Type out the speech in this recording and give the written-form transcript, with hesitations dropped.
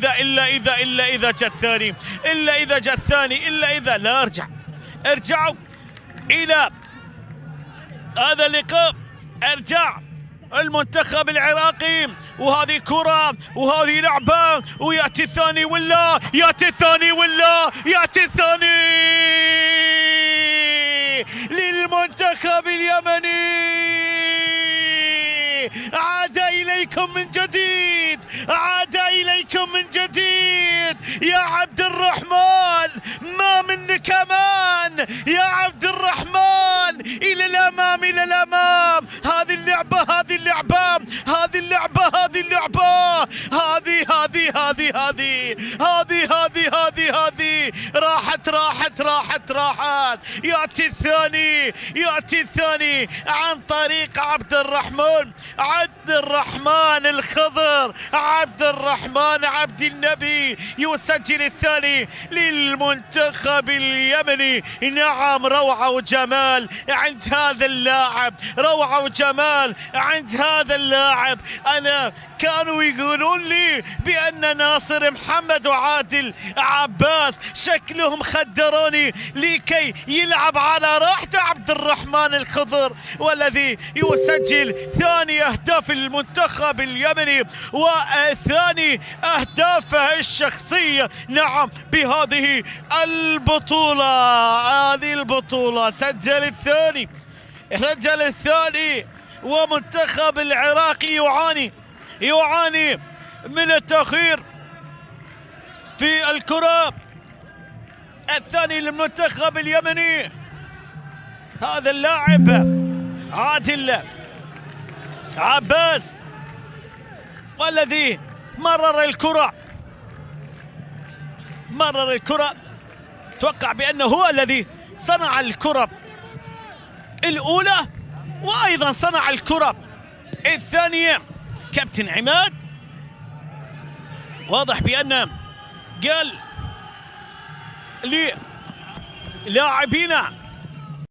إذا جاء الثاني، إلا إذا جاء الثاني، إلا إذا لا ارجعوا إلى هذا اللقاء. ارجع المنتخب العراقي، وهذه كرة وهذه لعبة، ويأتي الثاني ولا يأتي الثاني للمنتخب اليمني. عاد إليكم من جديد يا عبد الرحمن، ما منك كمان يا عبد الرحمن. إلى الأمام هذه اللعبة راحت. يأتي الثاني عن طريق عبد الرحمن الخضر، عبد الرحمن عبد النبي يسجل الثاني للمنتخب اليمني. نعم، روعة وجمال عند هذا اللاعب، أنا كانوا يقولون لي بأن ناصر محمد وعادل عباس شكلهم خدروني لكي يلعب على راحته عبد الرحمن الخضر، والذي يسجل ثاني أهداف المنتخب اليمني وثاني أهدافه الشخصية. نعم، بهذه البطولة سجل الثاني. ومنتخب العراقي يعاني من التأخير في الكرة الثاني للمنتخب اليمني. هذا اللاعب عادل عباس والذي مرر الكرة، توقع بأنه هو الذي صنع الكرة الأولى وأيضا صنع الكرة الثانية. كابتن عماد واضح بأن قال للاعبين